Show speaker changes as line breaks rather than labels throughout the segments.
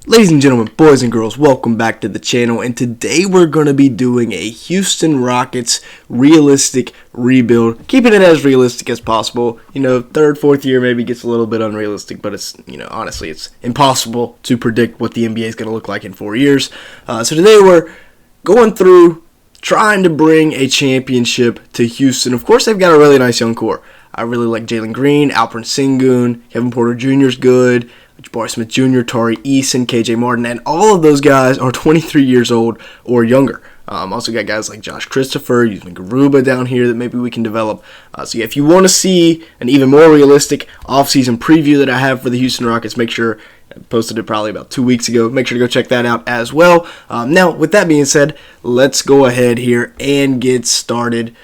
Ladies and gentlemen, boys and girls, welcome back to the channel, and today we're going to be doing a Houston Rockets realistic rebuild, keeping it as realistic as possible. You know, third, fourth year maybe gets a little bit unrealistic, but it's, honestly, it's impossible to predict what the NBA is going to look like in 4 years. So today we're going through trying to bring a championship to Houston. Of course, they've got a really nice young core. I really like Jalen Green, Alpren Sengun, Kevin Porter Jr. is good. Jabari Smith Jr., Tari Eason, KJ Martin, and all of those guys are 23 years old or younger. Also got guys like Josh Christopher, using Garuba down here that maybe we can develop. So yeah, if you want to see an even more realistic offseason preview that I have for the Houston Rockets, make sure, I posted it probably about 2 weeks ago, make sure to go check that out as well. Now, with that being said, let's go ahead here and get started.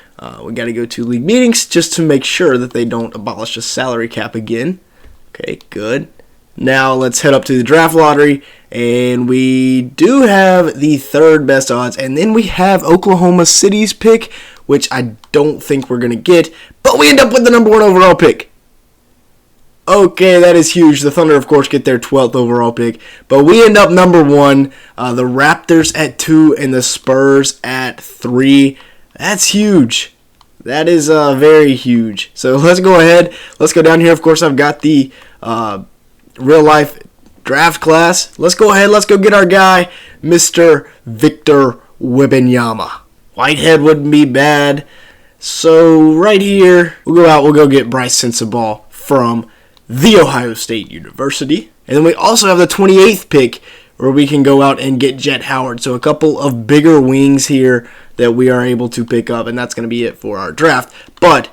We got to go to league meetings just to make sure that they don't abolish the salary cap again. Okay, good. Now let's head up to the draft lottery, and we do have the third best odds, and then we have Oklahoma City's pick, which I don't think we're going to get, but we end up with the number 1 overall pick. Okay, that is huge. The Thunder, of course, get their 12th overall pick, but we end up number 1, the Raptors at 2, and the Spurs at 3. That's huge. That is very huge. So let's go ahead. Let's go down here. Of course, I've got the real life draft class. Let's go ahead. Let's go get our guy, Mr. Victor Wembanyama. Whitehead wouldn't be bad. So right here, we'll go out. We'll go get Bryce Sensabaugh from The Ohio State University. And then we also have the 28th pick where we can go out and get Jet Howard. So a couple of bigger wings here that we are able to pick up, and that's going to be it for our draft. But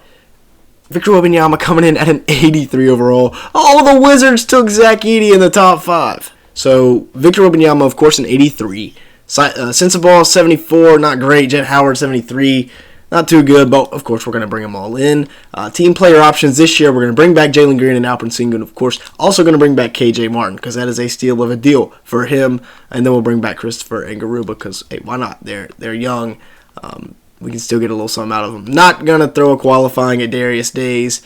Victor Wembanyama coming in at an 83 overall. Oh, the Wizards took Zach Edey in the top 5. So Victor Wembanyama, of course, an 83. Sensabaugh, 74, not great. Jet Howard, 73, not too good, but of course we're going to bring them all in. Team player options this year, we're going to bring back Jalen Green and Alpren Sengun, of course. Also going to bring back KJ Martin, because that is a steal of a deal for him. And then we'll bring back Christopher and Garuba, because, hey, why not? They're young. We can still get a little something out of them. Not going to throw a qualifying at Darius Days,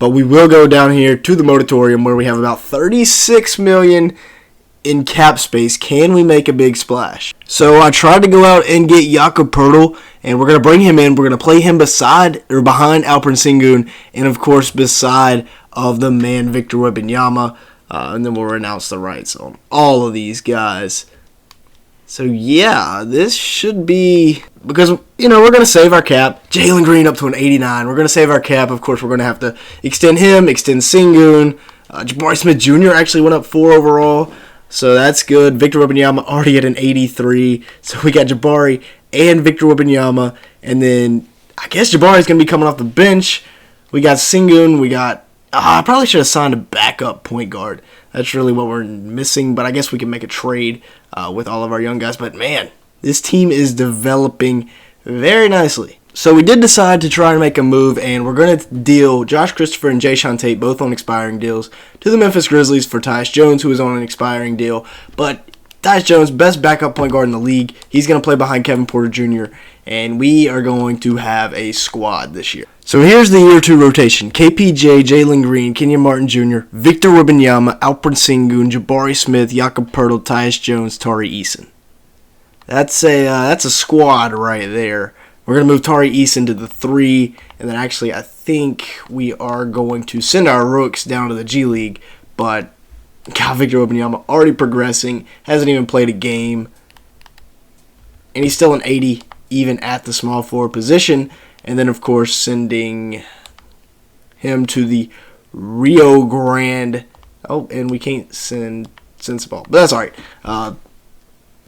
but we will go down here to the Moratorium where we have about $36 million in cap space. Can we make a big splash? So I tried to go out and get Jakob Poeltl, and we're going to bring him in. We're going to play him behind Alpren Sengun, and of course beside of the man Victor Wembanyama, and then we'll announce the rights on all of these guys. So yeah, this should be, because, we're going to save our cap. Jalen Green up to an 89. We're going to save our cap. Of course, we're going to have to extend him, extend Sengun. Jabari Smith Jr. actually went up 4 overall, so that's good. Victor Wembanyama already at an 83. So we got Jabari and Victor Wembanyama, and then I guess Jabari's going to be coming off the bench. We got Sengun. We got, I probably should have signed a backup point guard. That's really what we're missing, but I guess we can make a trade with all of our young guys. But man, this team is developing very nicely. So we did decide to try and make a move, and we're going to deal Josh Christopher and Jae'Sean Tate, both on expiring deals, to the Memphis Grizzlies for Tyus Jones, who is on an expiring deal. But Tyus Jones, best backup point guard in the league. He's going to play behind Kevin Porter Jr., and we are going to have a squad this year. So here's the year 2 rotation. KPJ, Jalen Green, Kenyon Martin Jr., Victor Wembanyama, Alpren Sengun, Jabari Smith, Jakob Poeltl, Tyus Jones, Tari Eason. That's a squad right there. We're going to move Tari Eason to the 3, and then actually I think we are going to send our rooks down to the G League, but God, Victor Wembanyama already progressing, hasn't even played a game, and he's still an 80 even at the small forward position. And then, of course, sending him to the Rio Grande. Oh, and we can't send Sensabaugh, but that's all right.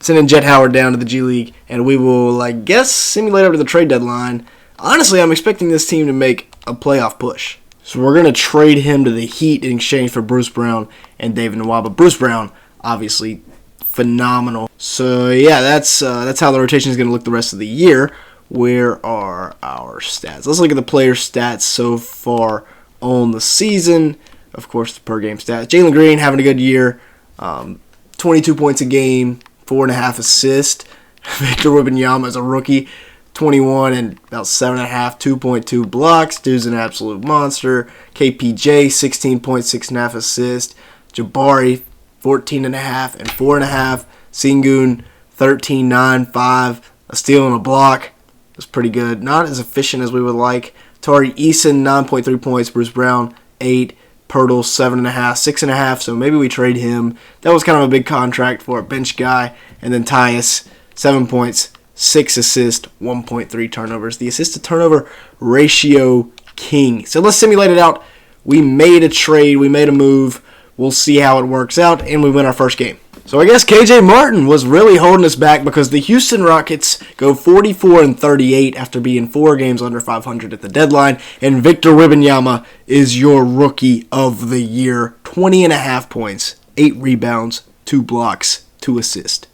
Sending Jet Howard down to the G League, and we will, I guess, simulate up to the trade deadline. Honestly, I'm expecting this team to make a playoff push. So we're going to trade him to the Heat in exchange for Bruce Brown and David Nwaba. Bruce Brown, obviously, phenomenal. So, yeah, that's how the rotation is going to look the rest of the year. Where are our stats? Let's look at the player stats so far on the season. Of course, the per-game stats. Jalen Green having a good year. 22 points a game, 4.5 assists. Victor Wembanyama is a rookie. 21 and about 7.5, 2.2 blocks. Dude's an absolute monster. KPJ, 16 points, 6.5 assists. Jabari, 14.5 and 4.5. Sengun, 13, 9, 5. A steal and a block. That's pretty good. Not as efficient as we would like. Tari Eason, 9.3 points. Bruce Brown, 8. Pirtle, 7.5, 6.5. So maybe we trade him. That was kind of a big contract for a bench guy. And then Tyus, 7 points, 6 assists, 1.3 turnovers. The assist to turnover ratio king. So let's simulate it out. We made a trade. We made a move. We'll see how it works out. And we win our first game. So I guess KJ Martin was really holding us back because the Houston Rockets go 44-38 after being 4 games under 500 at the deadline. And Victor Wembanyama is your rookie of the year. 20.5 points, 8 rebounds, 2 blocks, 2 assists.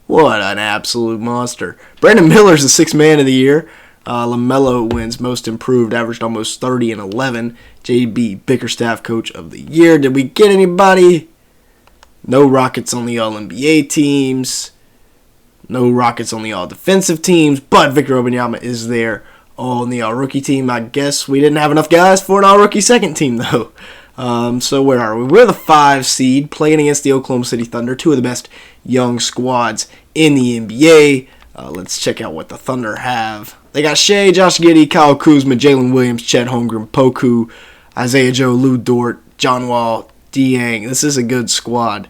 What an absolute monster. Brandon Miller's the 6th man of the year. LaMelo wins most improved, averaged almost 30 and 11. JB Bickerstaff coach of the year. Did we get anybody? No Rockets on the All-NBA teams. No Rockets on the All-Defensive teams. But Victor Wembanyama is there on the All-Rookie team. I guess we didn't have enough guys for an All-Rookie second team, though. So where are we? We're the 5 seed playing against the Oklahoma City Thunder, 2 of the best young squads in the NBA. Let's check out what the Thunder have. They got Shea, Josh Giddey, Kyle Kuzma, Jalen Williams, Chet Holmgren, Poku, Isaiah Joe, Lou Dort, John Wall, Dieng. This is a good squad.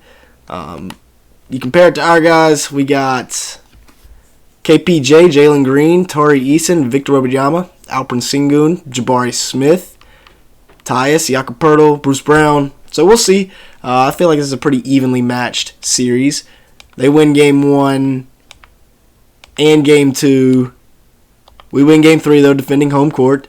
You compare it to our guys, we got KPJ, Jalen Green, Tari Eason, Victor Wembanyama, Alpren Sengun, Jabari Smith, Tyus, Jakob Poeltl, Bruce Brown. So we'll see. I feel like this is a pretty evenly matched series. They win game 1 and game 2. We win game 3, though, defending home court.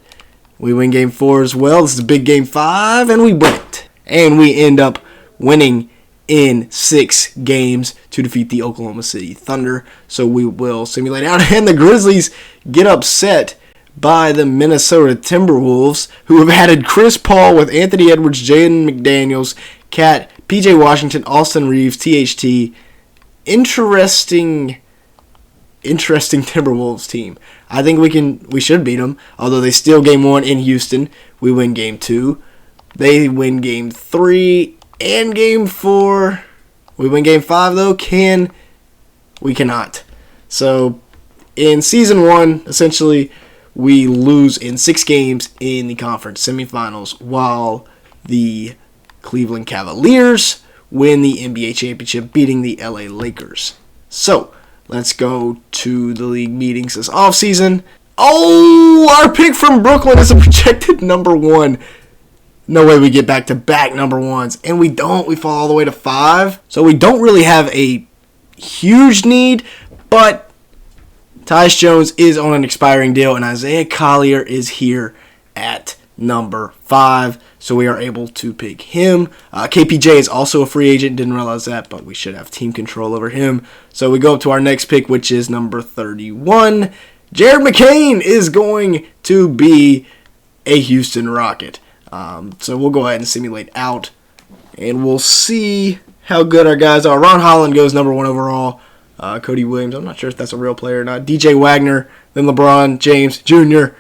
We win game 4 as well. This is a big game 5, and we win it. And we end up winning in 6 games to defeat the Oklahoma City Thunder. So we will simulate out. And the Grizzlies get upset by the Minnesota Timberwolves, who have added Chris Paul with Anthony Edwards, Jaden McDaniels, Cat, PJ Washington, Austin Reeves, THT. Interesting Timberwolves team. I think we should beat them, although they steal game 1 in Houston. We win game 2. They win game 3 and game 4. We win game 5, though. We cannot. So, in season 1, essentially, we lose in 6 games in the conference semifinals, while the Cleveland Cavaliers win the NBA championship, beating the LA Lakers. So, let's go to the league meetings this offseason. Oh, our pick from Brooklyn is a projected number 1. No way we get back-to-back number 1s. And we don't. We fall all the way to 5. So we don't really have a huge need. But Tyus Jones is on an expiring deal. And Isaiah Collier is here at number 5. So we are able to pick him. KPJ is also a free agent. Didn't realize that. But we should have team control over him. So we go up to our next pick, which is number 31. Jared McCain is going to be a Houston Rocket. So we'll go ahead and simulate out, and we'll see how good our guys are. Ron Holland goes number 1 overall. Cody Williams, I'm not sure if that's a real player or not. DJ Wagner, then LeBron James Jr.,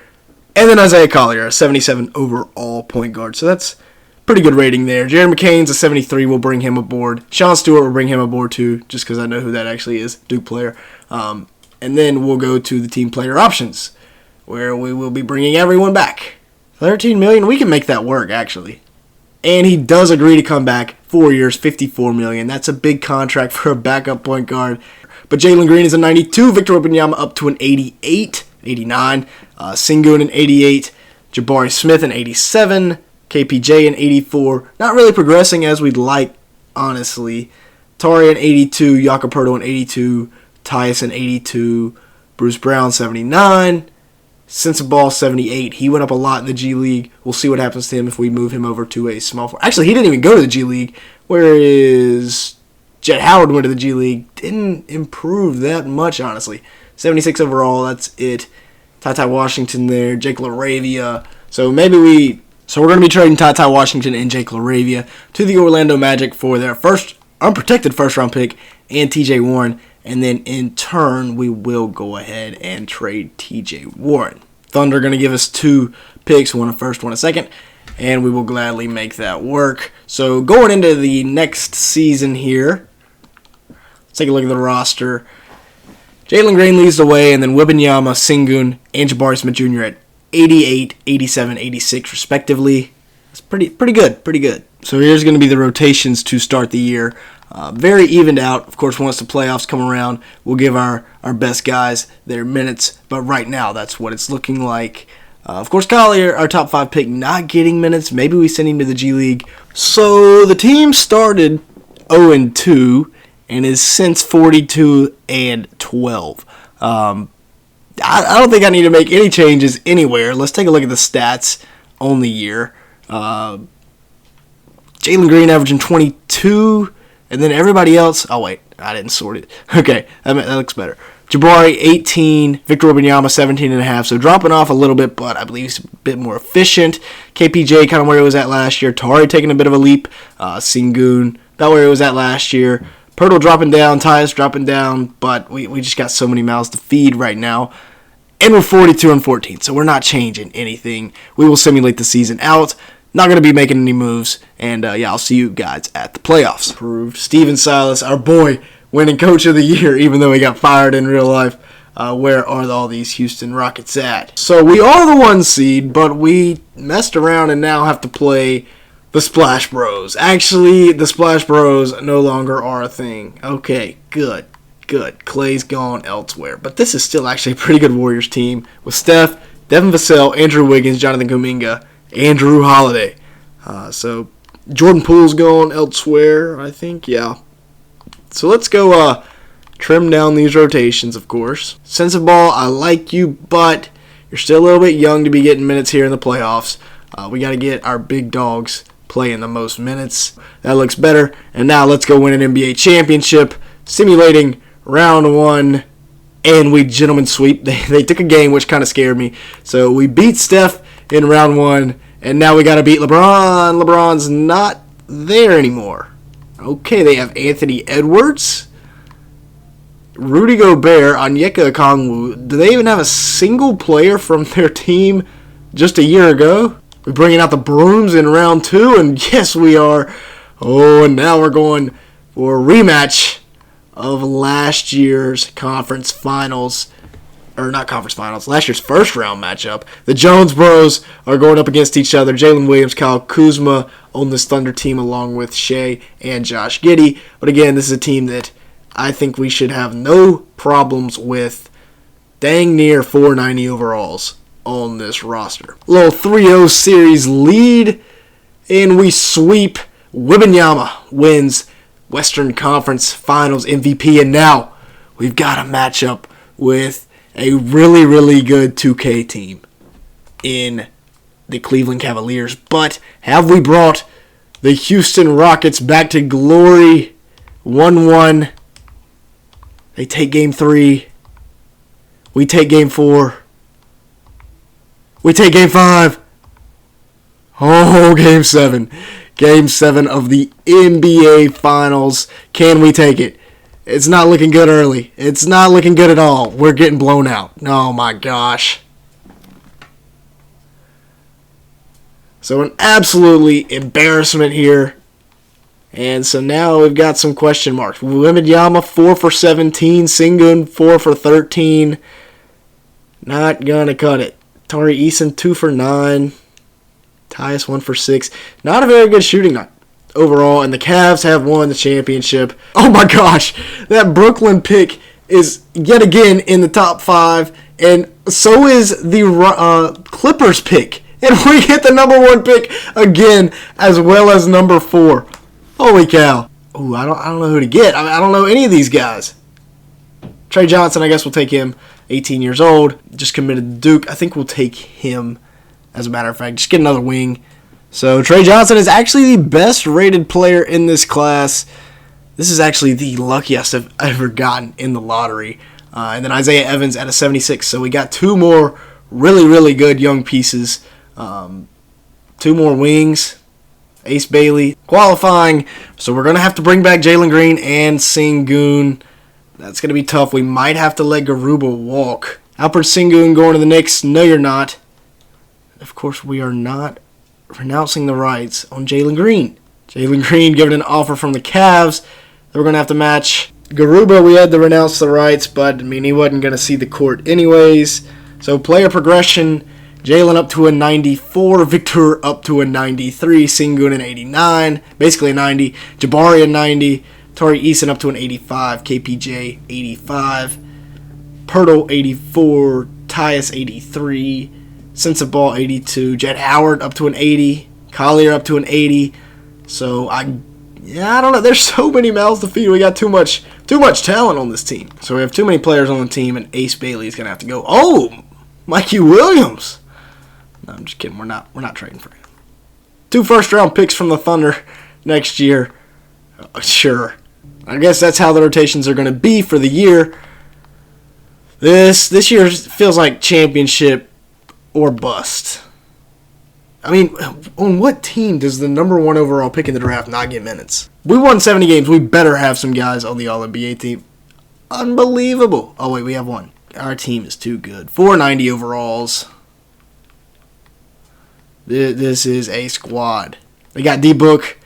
and then Isaiah Collier, a 77 overall point guard. So that's pretty good rating there. Jared McCain's a 73. We'll bring him aboard. Sean Stewart will bring him aboard too, just because I know who that actually is, Duke player. And then we'll go to the team player options, where we will be bringing everyone back. $13 million, we can make that work, actually. And he does agree to come back 4 years, $54 million. That's a big contract for a backup point guard. But Jalen Green is a 92. Victor Wembanyama up to an 88, 89. Sengun an 88. Jabari Smith an 87. KPJ an 84. Not really progressing as we'd like, honestly. Tari an 82. Jakob Poeltl an 82. Tyus an 82. Bruce Brown 79. Sensabaugh 78. He went up a lot in the G League. We'll see what happens to him if we move him over to a small forward. Actually, he didn't even go to the G League, whereas Jet Howard went to the G League. Didn't improve that much, honestly. 76 overall, that's it. Ty Washington there, Jake LaRavia. So we're going to be trading Ty Washington and Jake LaRavia to the Orlando Magic for their first unprotected first-round pick and TJ Warren. And then in turn, we will go ahead and trade TJ Warren. Thunder going to give us 2 picks, one a first, one a second. and we will gladly make that work. So going into the next season here, let's take a look at the roster. Jalen Green leads the way, and then Wembanyama, Sengun, and Jabari Smith Jr. at 88, 87, 86 respectively. It's pretty good. So here's going to be the rotations to start the year. Very evened out. Of course, once the playoffs come around, we'll give our best guys their minutes. But right now, that's what it's looking like. Of course, Collier, our top 5 pick, not getting minutes. Maybe we send him to the G League. So the team started 0-2 and is since 42-12. I don't think I need to make any changes anywhere. Let's take a look at the stats on the year. Jalen Green averaging 22, and then everybody else. Oh wait, I didn't sort it. Okay, that looks better. Jabari 18, Victor Wembanyama 17.5, so dropping off a little bit, but I believe he's a bit more efficient. KPJ kind of where he was at last year. Tari taking a bit of a leap. Sengun about where he was at last year. Pirtle dropping down, Tyus dropping down, but we just got so many mouths to feed right now. And we're 42-14, so we're not changing anything. We will simulate the season out. Not going to be making any moves, and I'll see you guys at the playoffs. Approved. Steven Silas, our boy, winning Coach of the Year, even though he got fired in real life. Where are all these Houston Rockets at? So we are the 1 seed, but we messed around and now have to play the Splash Bros. Actually, the Splash Bros no longer are a thing. Okay, good. Clay's gone elsewhere. But this is still actually a pretty good Warriors team with Steph, Devin Vassell, Andrew Wiggins, Jonathan Kuminga, and Drew Holiday. So Jordan Poole's gone elsewhere, I think. Yeah. So let's go trim down these rotations, of course. Sensible Ball, I like you, but you're still a little bit young to be getting minutes here in the playoffs. We got to get our big dogs playing the most minutes. That looks better. And now let's go win an NBA championship, simulating round 1, and we gentlemen sweep. They took a game, which kind of scared me. So we beat Steph in round 1, and now we got to beat LeBron. LeBron's not there anymore. Okay, they have Anthony Edwards, Rudy Gobert, Onyeka Okongwu. Do they even have a single player from their team just a year ago? We're bringing out the brooms in round 2, and yes, we are. Oh, and now we're going for a rematch of last year's conference finals. Or not conference finals, last year's first round matchup. The Jones Bros are going up against each other. Jalen Williams, Kyle Kuzma on this Thunder team along with Shea and Josh Giddey. But again, this is a team that I think we should have no problems with. Dang near 490 overalls on this roster. Little 3-0 series lead, and we sweep. Wembanyama wins Western Conference Finals MVP, and now we've got a matchup with a really, really good 2K team in the Cleveland Cavaliers. But have we brought the Houston Rockets back to glory? 1-1. They take Game 3. We take Game 4. We take Game 5. Oh, Game 7. Game 7 of the NBA Finals. Can we take it? It's not looking good early. It's not looking good at all. We're getting blown out. Oh my gosh. So an absolutely embarrassment here. And so now we've got some question marks. Wembanyama 4 for 17. Sengun 4 for 13. Not gonna cut it. Tari Eason 2 for 9. Tyus 1 for 6. Not a very good shooting night overall, and the Cavs have won the championship. Oh my gosh, that Brooklyn pick is yet again in the top 5, and so is the Clippers pick. And we get the number 1 pick again, as well as number 4. Holy cow. Ooh, I don't know who to get. I don't know any of these guys. Trey Johnson, I guess we'll take him. 18 years old, just committed to Duke. I think we'll take him, as a matter of fact. Just get another wing. So Trey Johnson is actually the best rated player in this class. This is actually the luckiest I've ever gotten in the lottery. And then Isaiah Evans at a 76. So we got 2 more really, really good young pieces. 2 more wings. Ace Bailey qualifying. So we're going to have to bring back Jalen Green and Sengun. That's going to be tough. We might have to let Garuba walk. Alpren Sengun going to the Knicks. No, you're not. Of course, we are not renouncing the rights on Jalen Green. Jalen Green given an offer from the Cavs that we're going to have to match. Garuba, we had to renounce the rights, but I mean, he wasn't going to see the court anyways. So player progression, Jalen up to a 94, Victor up to a 93, Sengun an 89, basically a 90, Jabari a 90, Tari Eason up to an 85, KPJ 85, Pirtle 84, Tyus 83, Sensabaugh 82, Jett Howard up to an 80, Collier up to an 80. So I don't know. There's so many mouths to feed. We got too much talent on this team. So we have too many players on the team, and Ace Bailey is gonna have to go. Oh, Mikey Williams. No, I'm just kidding. We're not trading for him. 2 first-round picks from the Thunder next year. Sure. I guess that's how the rotations are gonna be for the year. This year feels like championship or bust. I mean, on what team does the number 1 overall pick in the draft not get minutes? We won 70 games. We better have some guys on the All-NBA team. Unbelievable. Oh, wait, we have one. Our team is too good. 490 overalls. This is a squad. They got D-Book.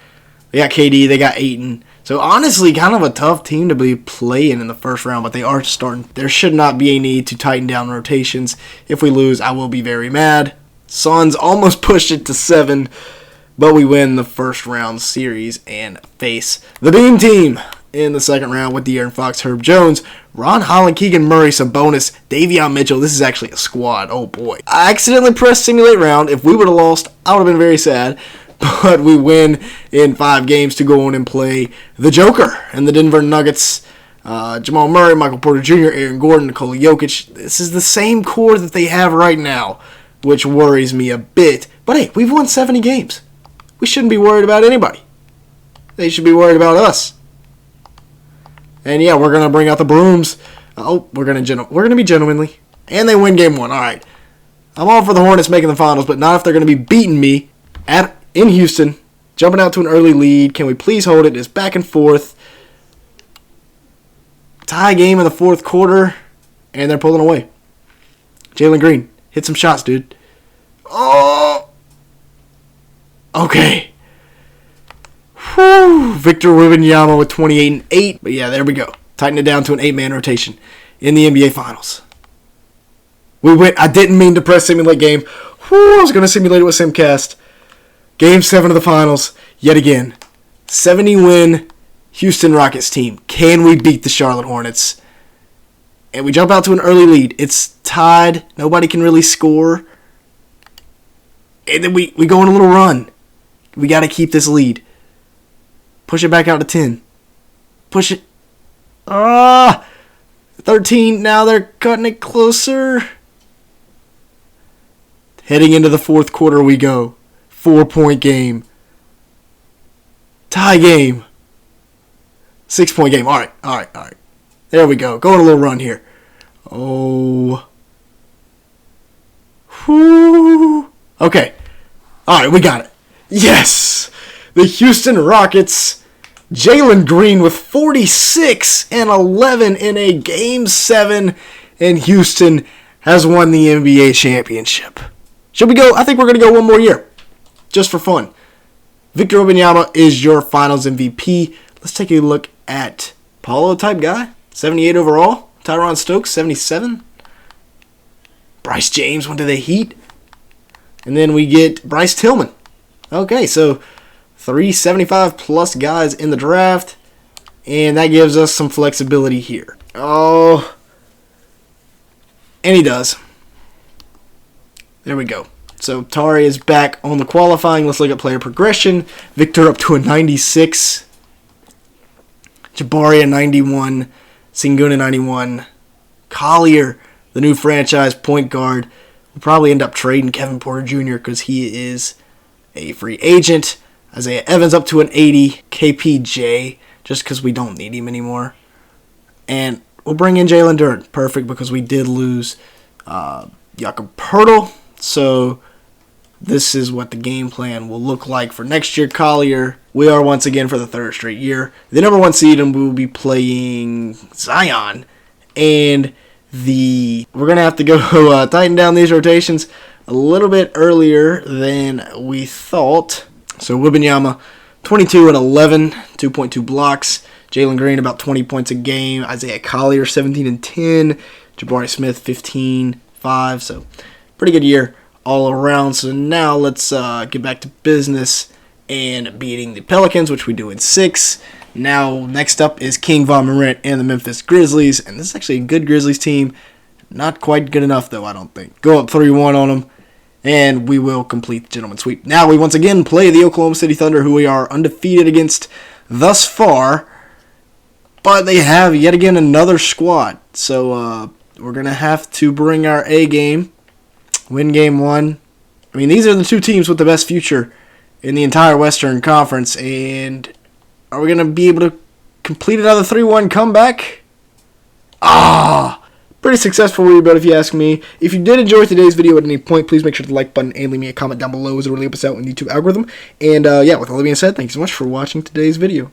They got KD. They got Ayton. So, honestly, kind of a tough team to be playing in the first round, but they are starting. There should not be a need to tighten down rotations. If we lose, I will be very mad. Suns almost pushed it to 7, but we win the first round series and face the Beam Team in the second round with De'Aaron Fox, Herb Jones, Ron Holland, Keegan Murray, Sabonis, Davion Mitchell. This is actually a squad. Oh boy. I accidentally pressed simulate round. If we would have lost, I would have been very sad. But we win in 5 games to go on and play the Joker and the Denver Nuggets. Jamal Murray, Michael Porter Jr., Aaron Gordon, Nikola Jokic. This is the same core that they have right now, which worries me a bit. But hey, we've won 70 games. We shouldn't be worried about anybody. They should be worried about us. And yeah, we're gonna bring out the brooms. We're gonna be gentlemanly. And they win game 1. All right. I'm all for the Hornets making the finals, but not if they're gonna be beating me in Houston, jumping out to an early lead. Can we please hold it? It's back and forth. Tie game in the fourth quarter, and they're pulling away. Jalen Green, hit some shots, dude. Oh! Okay. Whew. Victor Wembanyama with 28 and 8. But yeah, there we go. Tighten it down to an 8-man rotation in the NBA Finals. We went. I didn't mean to press simulate game. Whew, I was going to simulate it with Simcast. Game 7 of the Finals, yet again. 70-win Houston Rockets team. Can we beat the Charlotte Hornets? And we jump out to an early lead. It's tied. Nobody can really score. And then we go on a little run. We got to keep this lead. Push it back out to 10. Push it. 13. Now they're cutting it closer. Heading into the fourth quarter we go. 4-point game. Tie game. 6-point game. All right. There we go. Going a little run here. Oh. Whew. Okay. All right, we got it. Yes. The Houston Rockets. Jalen Green with 46 and 11 in a Game 7. And Houston has won the NBA championship. Should we go? I think we're going to go one more year. Just for fun. Victor Wembanyama is your Finals MVP. Let's take a look at Paulo type guy. 78 overall. Tyron Stokes, 77. Bryce James went to the Heat. And then we get Bryce Tillman. Okay, so 375 plus guys in the draft. And that gives us some flexibility here. Oh. And he does. There we go. So Tari is back on the qualifying. Let's look at player progression. Victor up to a 96. Jabari a 91. Sengun a 91. Collier, the new franchise point guard. We'll probably end up trading Kevin Porter Jr. because he is a free agent. Isaiah Evans up to an 80. KPJ, just because we don't need him anymore. And we'll bring in Jalen Duren. Perfect, because we did lose Jakob Poeltl. So this is what the game plan will look like for next year. Collier, we are once again for the third straight year the number 1 seed, and we will be playing Zion. And we're going to have to go tighten down these rotations. a little bit earlier than we thought. So Wembanyama, 22 and 11, 2.2 blocks. Jalen Green, about 20 points a game. Isaiah Collier, 17 and 10. Jabari Smith, 15, 5. So pretty good year all around. So now let's get back to business and beating the Pelicans, which we do in 6. Now, next up is King Von Morant and the Memphis Grizzlies. And this is actually a good Grizzlies team. Not quite good enough, though, I don't think. Go up 3-1 on them, and we will complete the gentleman's sweep. Now, we once again play the Oklahoma City Thunder, who we are undefeated against thus far. But they have, yet again, another squad. So, we're going to have to bring our A game, win game 1. I mean, these are the two teams with the best future in the entire Western Conference. And are we going to be able to complete another 3-1 comeback? Pretty successful rebuild, if you ask me. If you did enjoy today's video at any point, please make sure to like button and leave me a comment down below, as it really helps us out in the YouTube algorithm. And yeah, with all that being said, thanks so much for watching today's video.